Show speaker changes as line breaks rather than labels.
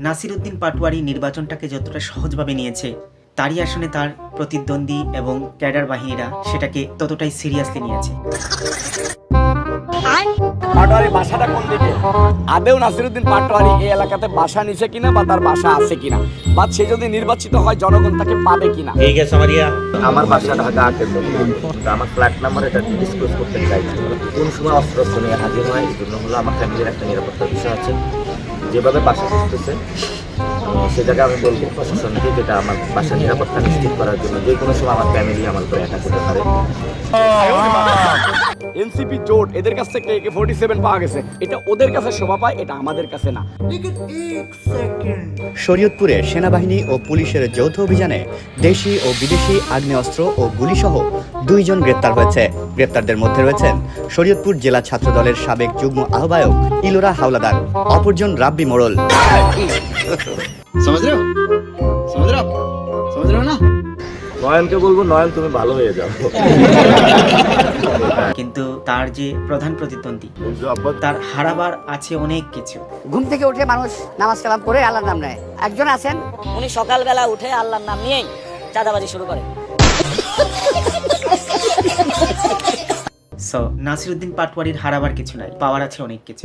নাসিরউদ্দিন পাটোয়ারি নির্বাচনটাকে যতটা সহজভাবে নিয়েছে, তারই আসনে তার প্রতিদ্বন্দ্বী এবং ক্যাডার বাহিনীরা সেটাকে ততটাই সিরিয়াসলি নিয়েছে।
পাটোয়ারি বাসাটা কোন দিকে? আদেও নাসিরউদ্দিন পাটোয়ারি এই এলাকাতে বাসা নিছে কিনা বা তার বাসা আছে কিনা, বা সে যদি নির্বাচিত হয় জনগণ তাকে পাবে কিনা।
ঠিক আছে মারিয়া,
আমার বাসা ঢাকা 8 আমার ফ্ল্যাট নাম্বার এটা ডিসক্লোজ করতে চাই না। কোন সময় অস্ত্র নিয়ে হাজির হয় এই জন্য হলো আমার ফ্যামিলির একটা নিরাপত্তার বিষয় আছে। যেভাবে বাসা খুঁজতেছে সে জায়গায় আমি বলবো প্রশাসনকে, যেটা আমার বাসার নিরাপত্তা নিশ্চিত করার জন্য যে কোনো সময় আমার ফ্যামিলি আমার উপরে অ্যাটাক করতে পারে।
এনসিপি জোট এদের কাছ থেকে AK-47 পাওয়া গেছে, এটা ওদের কাছে শোভা পায়, এটা আমাদের কাছে না।
শরীয়তপুরে সেনাবাহিনী ও পুলিশের যৌথ অভিযানে দেশি ও বিদেশি আগ্নেয়াস্ত্র ও গুলিসহ 2 জন গ্রেপ্তার হয়েছে। গ্রেপ্তারদের মধ্যে রয়েছেন শরীয়তপুর জেলা ছাত্রদলের সাবেক যুগ্ম আহ্বায়ক ইলোরা হাওলাদার, অপরজন রাব্বি মোড়ল।
নয়নকে বলবো, নয়ন তুমি ভালো হয়ে যাও।
কিন্তু তার যে প্রধান প্রতিদ্বন্দ্বী, তার হারাবার আছে অনেক কিছু।
ঘুম থেকে উঠে মানুষ নামাজ কালাম করে আল্লাহর নাম নেয়। একজন আছেন উনি সকালবেলা উঠে আল্লাহর নাম নিয়েই চাঁদাবাজি শুরু করে।
সো নাসিরউদ্দিন পাটোয়ারির হারাবার কিছু নাই, পাওয়ার আছে অনেক কিছু।